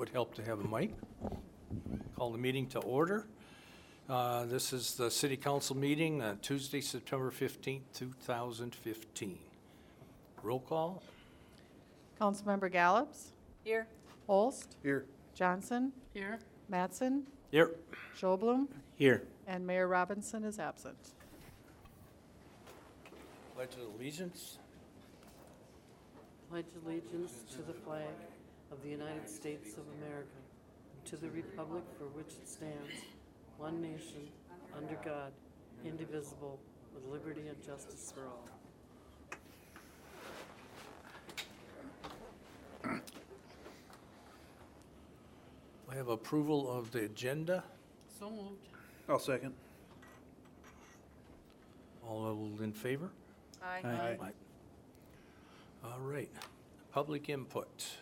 would help to have a mic. Call the meeting to order. This is the City Council meeting on Tuesday, September 15th, 2015. Roll call. Councilmember Gallops, Here. Holst, Here. Johnson, Here. Mattson, Here. Schoblum, Here. and Mayor Robinson is absent. Pledge of Allegiance. Pledge allegiance to the flag of the United States of America, to the republic for which it stands, one nation, under God, indivisible, with liberty and justice for all. I have approval of the agenda. So moved. I'll second. All in favor? Aye. All right. Public input.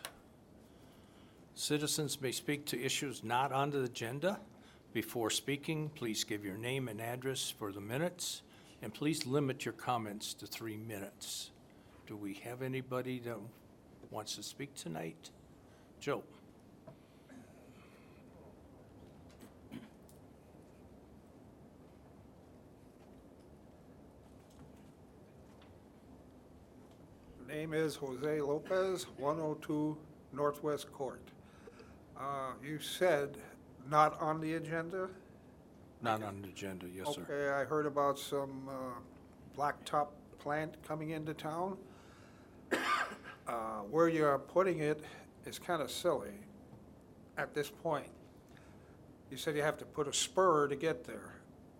Citizens may speak to issues not on the agenda. Before speaking, please give your name and address for the minutes, and please limit your comments to 3 minutes. Do we have anybody that wants to speak tonight? Joe? Name is Jose Lopez, 102 Northwest Court. You said not on the agenda? Not on the agenda, yes, sir. Okay, I heard about some blacktop plant coming into town. Where you're putting it is kind of silly at this point. You said you have to put a spur to get there.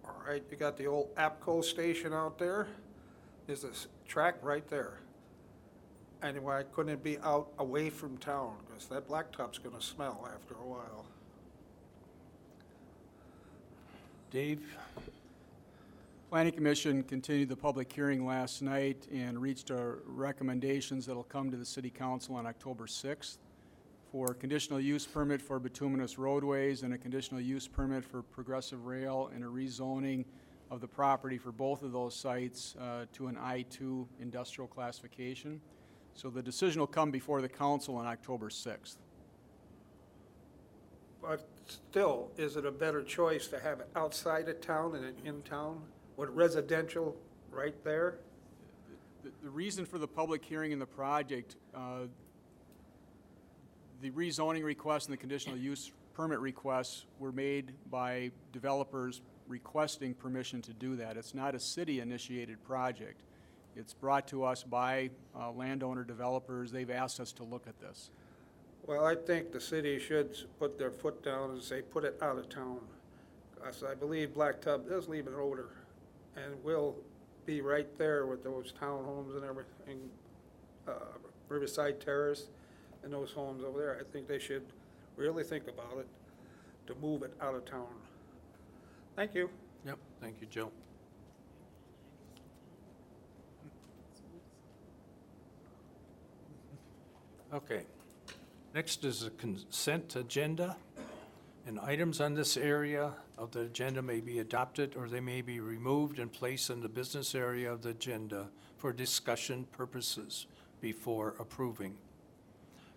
All right, you got the old APCO station out there. There's this track right there. And why couldn't it be out away from town? Because that blacktop's gonna smell after a while. Dave? Planning Commission continued the public hearing last night and reached our recommendations that'll come to the City Council on October 6th for conditional use permit for bituminous roadways and a conditional use permit for progressive rail and a rezoning of the property for both of those sites to an I-2 industrial classification. So the decision will come before the council on October 6th. But still, is it a better choice to have it outside of town than in town with residential right there? The reason for the public hearing in the project, the rezoning request and the conditional use permit requests were made by developers requesting permission to do that. It's not a city-initiated project. It's brought to us by landowner developers. They've asked us to look at this. Well, I think the city should put their foot down and say, put it out of town. Because I believe Blacktop does leave an odor, and will be right there with those townhomes and everything, Riverside Terrace and those homes over there. I think they should really think about it to move it out of town. Thank you. Yep, thank you, Joe. Okay. Next is a consent agenda, and items on this area of the agenda may be adopted or they may be removed and placed in the business area of the agenda for discussion purposes before approving.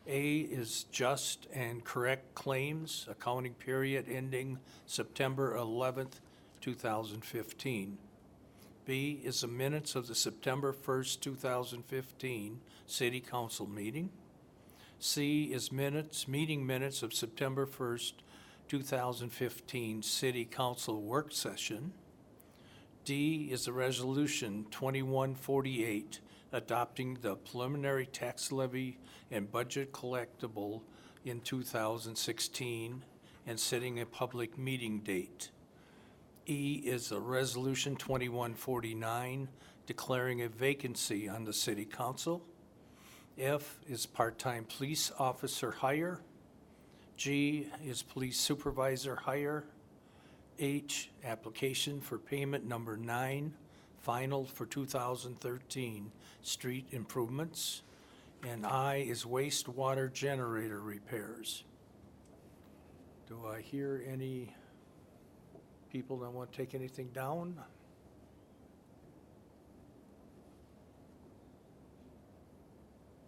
A is just and correct claims, accounting period ending September 11th, 2015. B is the minutes of the September 1st, 2015 City Council meeting. C is meeting minutes of September 1st, 2015 City Council work session. D is the resolution 2148 adopting the preliminary tax levy and budget collectible in 2016 and setting a public meeting date. E is the resolution 2149 declaring a vacancy on the City Council. F is part-time police officer hire. G is police supervisor hire. H, application for payment number 9, final for 2013, street improvements. And I is wastewater generator repairs. Do I hear any people that want to take anything down?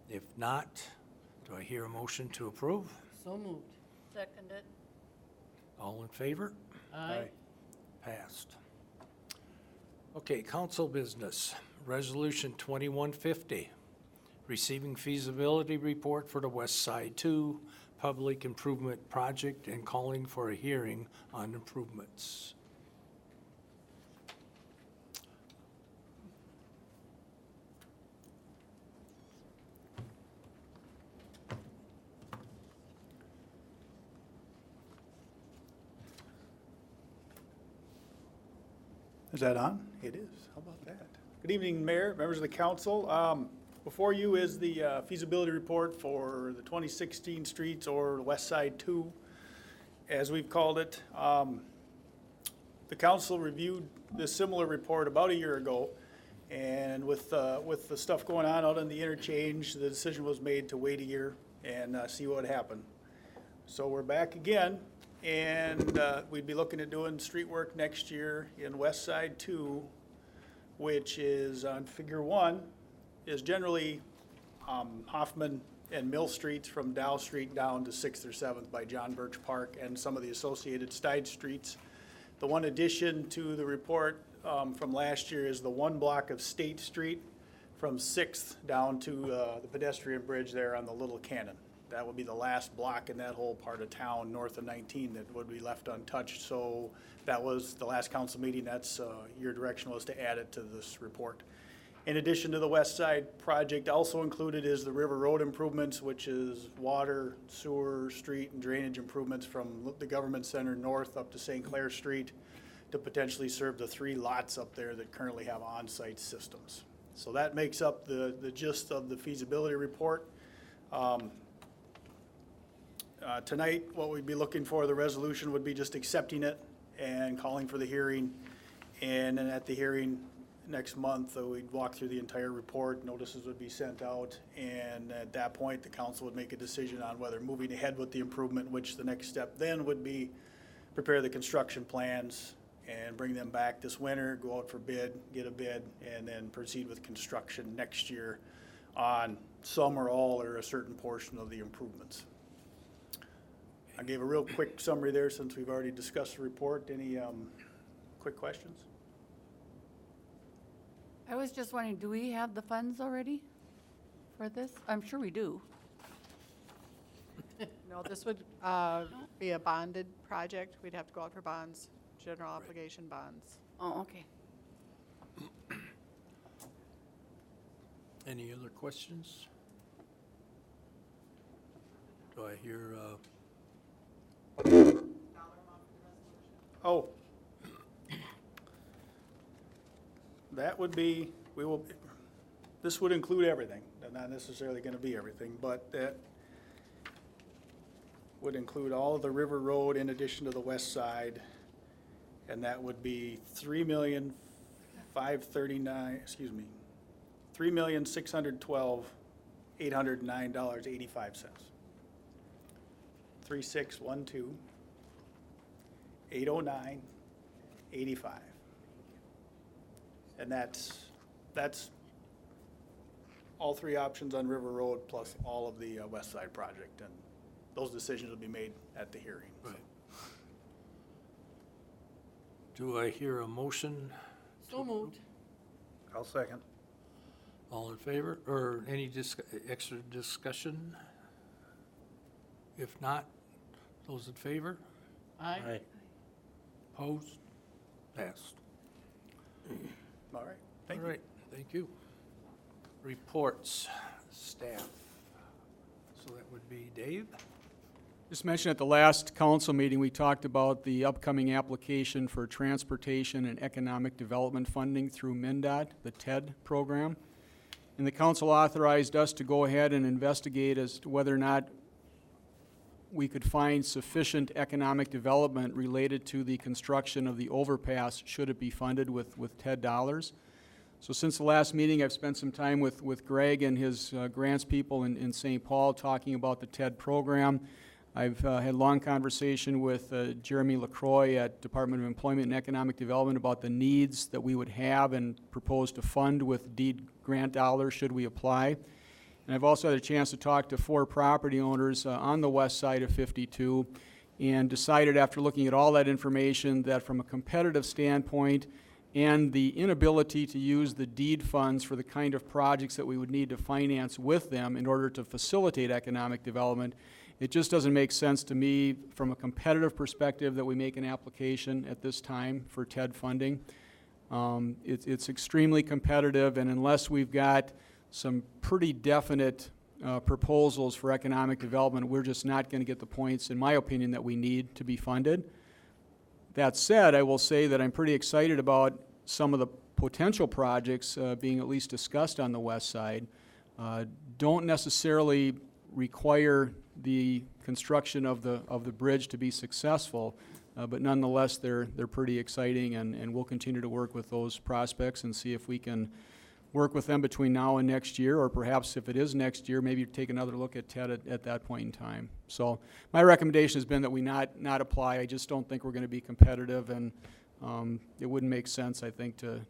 If not, do I hear a motion to approve? So moved. second it. All in favor? Aye. Passed. Okay, council business. Resolution 2150, receiving feasibility report for the West Side 2 Public Improvement Project and calling for a hearing on improvements. Is that on? It is. How about that? Good evening, Mayor, members of the council. Before you is the feasibility report for the 2016 streets, or West Side 2, as we've called it. The council reviewed this similar report about a year ago, and with the stuff going on out in the interchange, the decision was made to wait a year and see what happened. So we're back again, and we'd be looking at doing street work next year in West Side 2, which is on Figure 1, is generally Hoffman and Mill Streets from Dow Street down to 6th or 7th by John Birch Park and some of the associated side streets. The one addition to the report from last year is the one block of State Street from 6th down to the pedestrian bridge there on the Little Cannon. That would be the last block in that whole part of town north of 19 that would be left untouched. So that was the last council meeting. That's your direction was to add it to this report. In addition to the West Side project, also included is the River Road improvements, which is water, sewer, street, and drainage improvements from the government center north up to St. Clair Street to potentially serve the 3 lots up there that currently have on-site systems. So that makes up the gist of the feasibility report. Tonight, what we'd be looking for, the resolution would be just accepting it and calling for the hearing. And then at the hearing next month, we'd walk through the entire report, notices would be sent out, and at that point, the council would make a decision on whether moving ahead with the improvement, which the next step then would be prepare the construction plans and bring them back this winter, go out for bid, get a bid, and then proceed with construction next year on some or all or a certain portion of the improvements. I gave a real quick summary there since we've already discussed the report. Any quick questions? I was just wondering, do we have the funds already for this? I'm sure we do. No, this would be a bonded project. We'd have to go out for bonds, general obligation bonds. Oh, okay. Any other questions? Do I hear, Oh. That would be, this would include everything. They're not necessarily gonna be everything, but that would include all of the River Road in addition to the west side. And that would be $3,612,809.85. 3612-809-85. And that's all 3 options on River Road plus all of the West Side project. And those decisions will be made at the hearing. right. Do I hear a motion? So moved. I'll second. All in favor, or any extra discussion? If not, those in favor? Aye. Opposed? Passed. All right, thank All you. right, thank you. Reports, staff. So that would be Dave? Just mentioned at the last council meeting, we talked about the upcoming application for transportation and economic development funding through MnDOT, the TED program. And the council authorized us to go ahead and investigate as to whether or not we could find sufficient economic development related to the construction of the overpass, should it be funded with TED dollars. So since the last meeting, I've spent some time with Greg and his grants people in St. Paul talking about the TED program. I've had a long conversation with Jeremy LaCroix at Department of Employment and Economic Development about the needs that we would have and propose to fund with deed grant dollars should we apply. And I've also had a chance to talk to 4 property owners on the west side of 52, and decided after looking at all that information that from a competitive standpoint and the inability to use the deed funds for the kind of projects that we would need to finance with them in order to facilitate economic development, it just doesn't make sense to me from a competitive perspective that we make an application at this time for TED funding. It's extremely competitive, and unless we've got some pretty definite proposals for economic development, we're just not going to get the points, in my opinion, that we need to be funded. That said, I will say that I'm pretty excited about some of the potential projects being at least discussed on the west side. Don't necessarily require the construction of the bridge to be successful, but nonetheless, they're pretty exciting, and we'll continue to work with those prospects and see if we can work with them between now and next year, or perhaps if it is next year, maybe take another look at TED at that point in time. So my recommendation has been that we not apply. I just don't think we're going to be competitive, and it wouldn't make sense, I think, to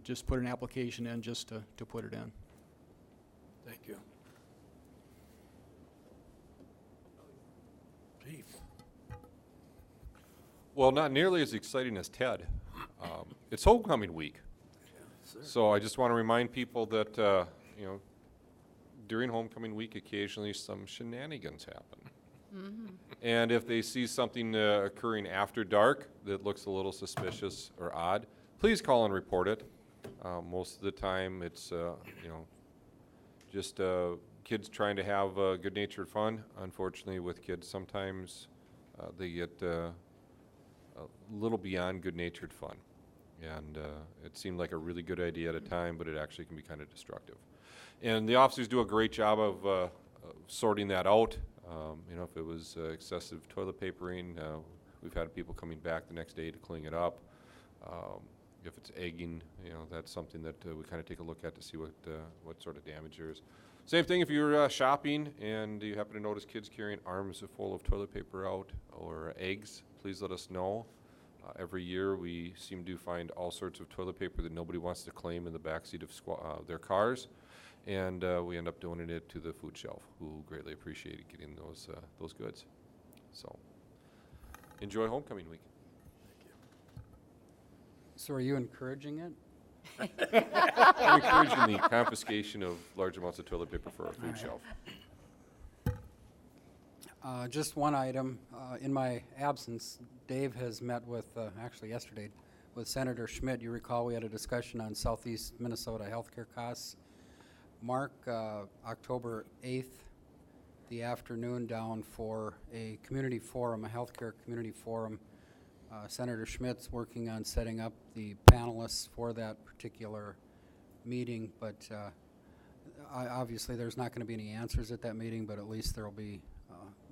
just put an application in just to put it in. Thank you. Chief? Well, not nearly as exciting as TED. It's homecoming week. So I just want to remind people that, during homecoming week, occasionally some shenanigans happen. And if they see something occurring after dark that looks a little suspicious or odd, please call and report it. Most of the time, it's, just kids trying to have good-natured fun. Unfortunately, with kids, sometimes they get a little beyond good-natured fun. And it seemed like a really good idea at a time, but it actually can be kind of destructive. And the officers do a great job of sorting that out. If it was excessive toilet papering, we've had people coming back the next day to clean it up. If it's egging, that's something that we kind of take a look at to see what sort of damage there is. Same thing if you're shopping and you happen to notice kids carrying arms full of toilet paper out or eggs, please let us know. Every year we seem to find all sorts of toilet paper that nobody wants to claim in the backseat of their cars, and we end up donating it to the food shelf, who greatly appreciated getting those goods. So enjoy homecoming week. So are you encouraging it? I'm encouraging the confiscation of large amounts of toilet paper for our food shelf. Just one item. In my absence, Dave has met with, actually yesterday, with Senator Schmidt. You recall we had a discussion on Southeast Minnesota healthcare costs. Mark, October 8th, the afternoon down for a community forum, a healthcare community forum. Senator Schmidt's working on setting up the panelists for that particular meeting, but obviously there's not going to be any answers at that meeting, but at least there will be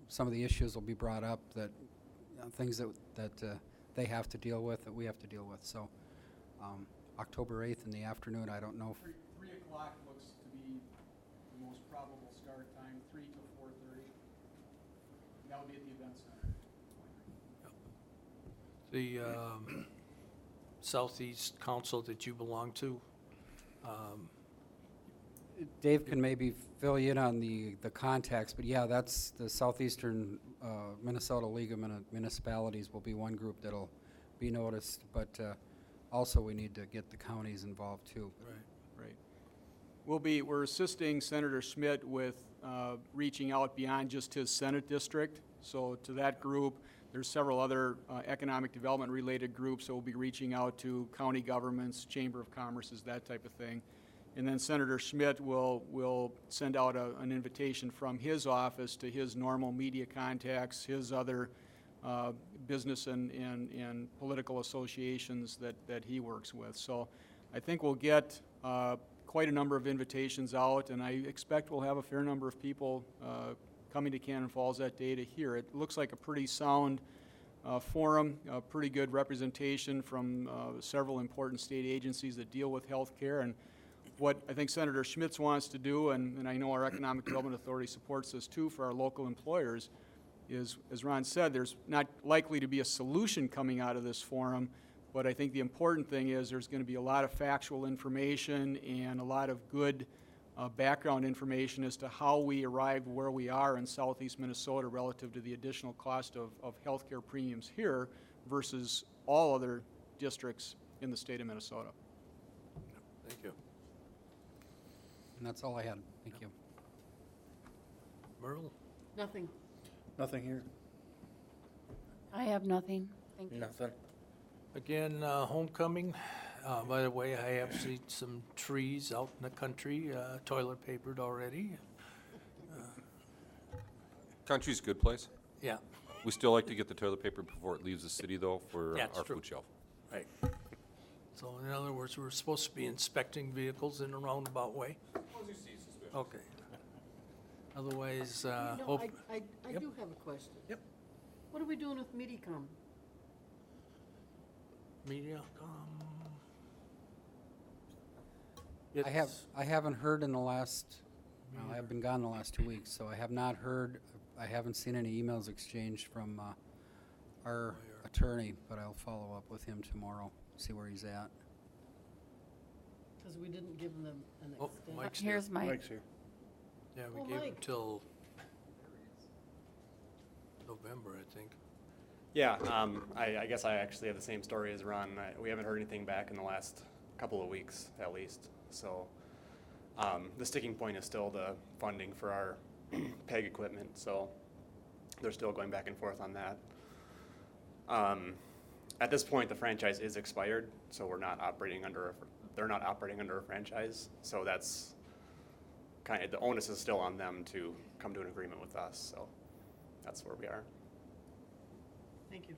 some of the issues will be brought up, that things that they have to deal with, that we have to deal with. So October 8th in the afternoon, I don't know if 3 o'clock looks to be the most probable start time, 3 to 4:30. That would be at the event center. The Southeast Council that you belong to, Dave can maybe fill you in on the context, but yeah, that's the Southeastern Minnesota League of Municipalities will be one group that'll be noticed, but also we need to get the counties involved too. Right. We're assisting Senator Schmidt with reaching out beyond just his Senate district. So to that group, there's several other economic development related groups that will be reaching out to county governments, Chamber of Commerce's, that type of thing. And then Senator Schmidt will send out an invitation from his office to his normal media contacts, his other business and political associations that he works with. So I think we'll get quite a number of invitations out, and I expect we'll have a fair number of people coming to Cannon Falls that day to hear it. It looks like a pretty sound forum, a pretty good representation from several important state agencies that deal with health care. And what I think Senator Schmitz wants to do, and I know our Economic Development Authority supports this too for our local employers, is, as Ron said, there's not likely to be a solution coming out of this forum, but I think the important thing is there's going to be a lot of factual information and a lot of good background information as to how we arrived where we are in southeast Minnesota relative to the additional cost of healthcare premiums here versus all other districts in the state of Minnesota. Thank you. And that's all I had. Thank you. Merle? Nothing. Nothing here. I have nothing. Thank you. Nothing. Again, homecoming. By the way, I have seen some trees out in the country, toilet papered already. Country's a good place. Yeah, We still like to get the toilet paper before it leaves the city, though, for Yeah, it's our true. food shelf. right. So in other words, we're supposed to be inspecting vehicles in a roundabout way. Okay. Otherwise, No, hope, I Yep. do have a question. Yep. What are we doing with MediCom? media, I haven't heard in the last, well, I've been gone the last 2 weeks, so I have not heard, I haven't seen any emails exchanged from our attorney, but I'll follow up with him tomorrow, see where he's at. Because we didn't give them an Oh, extension. Mike's here. Here's Mike. Mike's here. Yeah, Oh, we gave Mike. until November, I think. Yeah, I guess I actually have the same story as Ron. We haven't heard anything back in the last couple of weeks, at least. So the sticking point is still the funding for our PEG equipment, so they're still going back and forth on that. At this point, the franchise is expired, so we're not operating under, they're not operating under a franchise, so that's kind of, the onus is still on them to come to an agreement with us, so that's where we are. Thank you.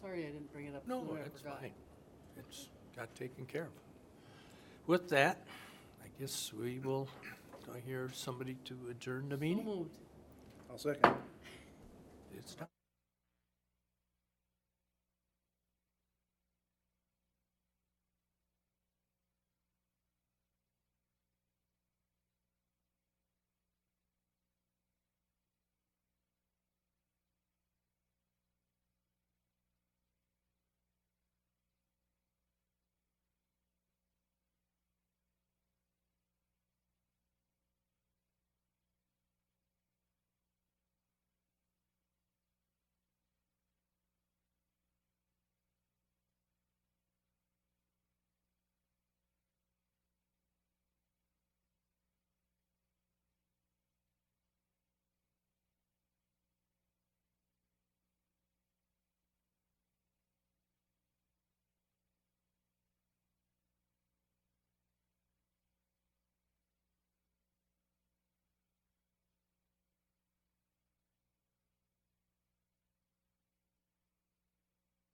Sorry I didn't bring it up No, sooner, I it's forgot. fine. It's got taken care of. With that, I guess we will, do I hear somebody to adjourn the So meeting? moved. I'll second. It's done.